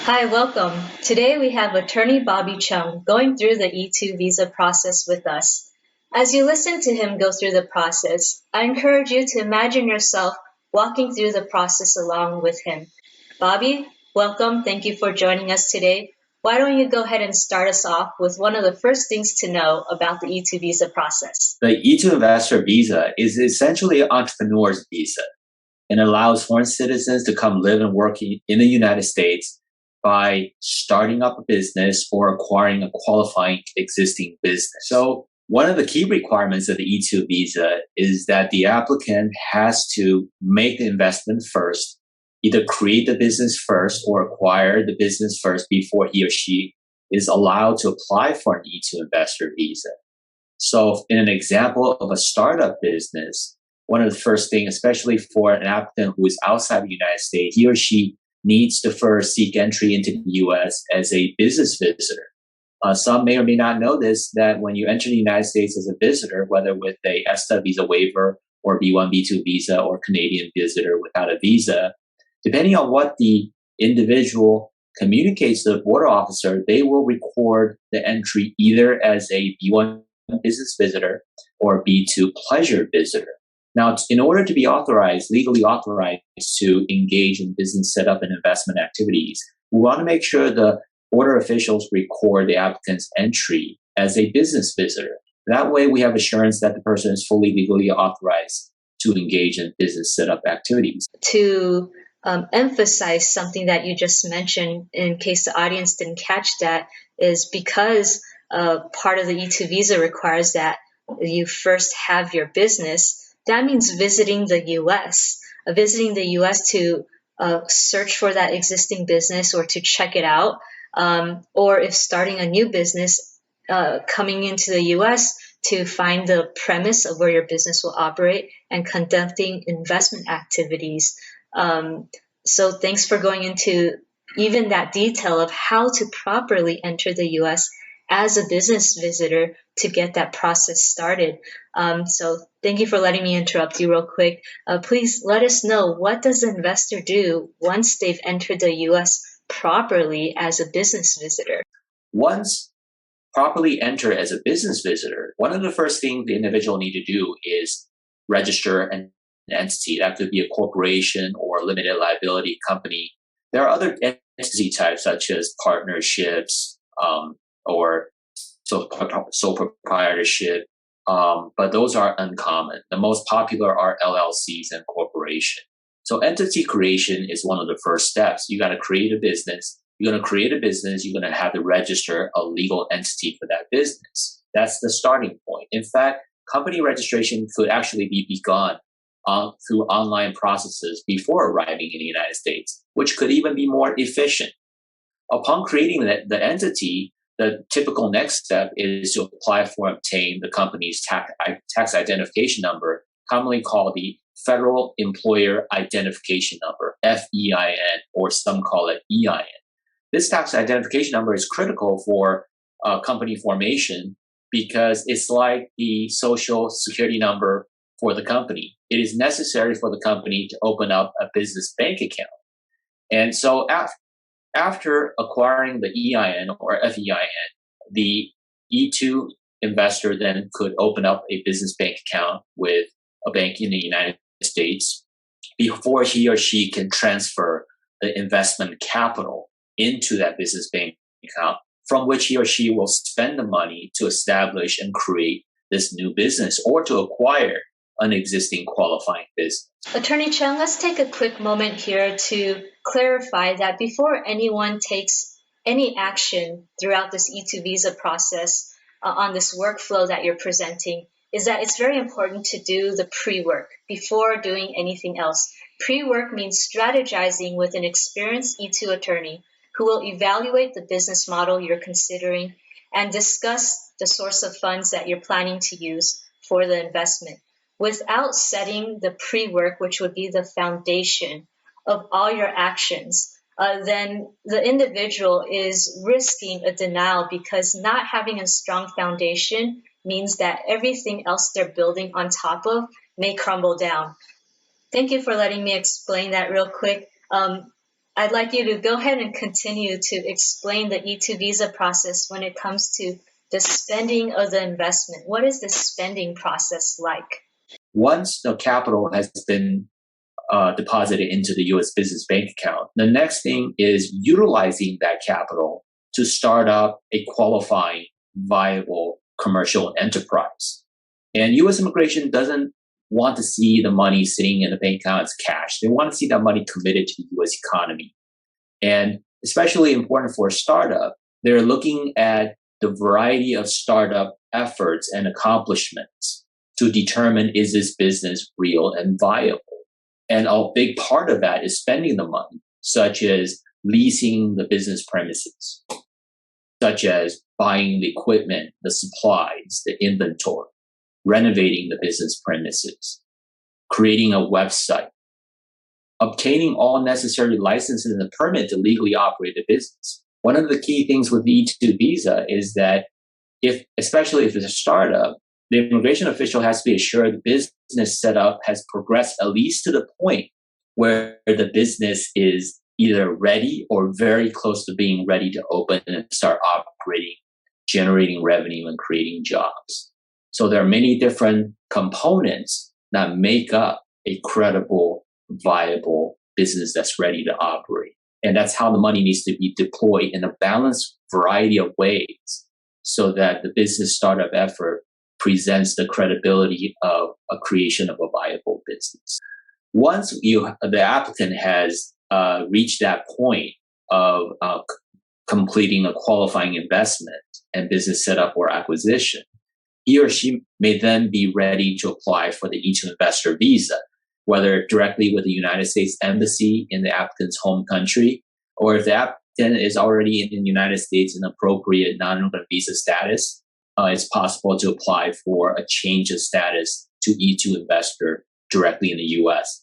Hi, welcome. Today we have attorney Bobby Chung going through the E2 visa process with us. As you listen to him go through the process, I encourage you to imagine yourself walking through the process along with him. Bobby, welcome. Thank you for joining us today. Why don't you go ahead and start us off with one of the first things to know about the E2 visa process? The E2 investor visa is essentially an entrepreneur's visa and allows foreign citizens to come live and work in the United States by starting up a business or acquiring a qualifying existing business. So one of the key requirements of the E2 visa is that the applicant has to make the investment first, either create the business first or acquire the business first before he or she is allowed to apply for an E2 investor visa. So in an example of a startup business, one of the first things, especially for an applicant who is outside the United States, he or she needs to first seek entry into the US as a business visitor. Some may or may not know this, that when you enter the United States as a visitor, whether with a ESTA visa waiver or B1, B2 visa or Canadian visitor without a visa, depending on what the individual communicates to the border officer, they will record the entry either as a B1 business visitor or B2 pleasure visitor. Now, in order to be authorized, legally authorized to engage in business setup and investment activities, we want to make sure the border officials record the applicant's entry as a business visitor. That way, we have assurance that the person is fully legally authorized to engage in business setup activities. To emphasize something that you just mentioned, in case the audience didn't catch that, is because part of the E2 visa requires that you first have your business. That means visiting the US, to search for that existing business or to check it out, or if starting a new business, coming into the US to find the premise of where your business will operate and conducting investment activities. So thanks for going into even that detail of how to properly enter the US as a business visitor to get that process started. So thank you for letting me interrupt you real quick. Please let us know, what does the investor do once they've entered the US properly as a business visitor? Once properly enter as a business visitor, one of the first things the individual need to do is register an entity. That could be a corporation or a limited liability company. There are other entity types such as partnerships or sole proprietorship, but those are uncommon. The most popular are LLCs and corporation. So entity creation is one of the first steps. You got to create a business. You're going to create a business. You're going to have to register a legal entity for that business. That's the starting point. In fact, company registration could actually be begun through online processes before arriving in the United States, which could even be more efficient. Upon creating the entity, the typical next step is to apply for and obtain the company's tax identification number, commonly called the Federal Employer Identification Number, FEIN, or some call it EIN. This tax identification number is critical for company formation because it's like the social security number for the company. It is necessary for the company to open up a business bank account. And so after acquiring the EIN or FEIN, the E2 investor then could open up a business bank account with a bank in the United States before he or she can transfer the investment capital into that business bank account, from which he or she will spend the money to establish and create this new business or to acquire an existing qualifying business. Attorney Chung, let's take a quick moment here to clarify that before anyone takes any action throughout this E2 visa process on this workflow that you're presenting, is that it's very important to do the pre-work before doing anything else. Pre-work means strategizing with an experienced E2 attorney who will evaluate the business model you're considering and discuss the source of funds that you're planning to use for the investment. Without setting the pre-work, which would be the foundation of all your actions, then the individual is risking a denial, because not having a strong foundation means that everything else they're building on top of may crumble down. Thank you for letting me explain that real quick. I'd like you to go ahead and continue to explain the E2 visa process when it comes to the spending of the investment. What is the spending process like? Once the capital has been deposited into the U.S. business bank account, the next thing is utilizing that capital to start up a qualifying, viable commercial enterprise. And U.S. immigration doesn't want to see the money sitting in the bank account as cash. They want to see that money committed to the U.S. economy. And especially important for a startup, they're looking at the variety of startup efforts and accomplishments to determine, is this business real and viable? And a big part of that is spending the money, such as leasing the business premises, such as buying the equipment, the supplies, the inventory, renovating the business premises, creating a website, obtaining all necessary licenses and the permit to legally operate the business. One of the key things with the E2 visa is that especially if it's a startup, the immigration official has to be assured the business setup has progressed at least to the point where the business is either ready or very close to being ready to open and start operating, generating revenue and creating jobs. So there are many different components that make up a credible, viable business that's ready to operate. And that's how the money needs to be deployed in a balanced variety of ways so that the business startup effort presents the credibility of a creation of a viable business. Once the applicant has reached that point of completing a qualifying investment and business setup or acquisition, he or she may then be ready to apply for the E2 investor visa, whether directly with the United States Embassy in the applicant's home country, or if the applicant is already in the United States in appropriate non-immigrant visa status, it's possible to apply for a change of status to E2 investor directly in the U.S.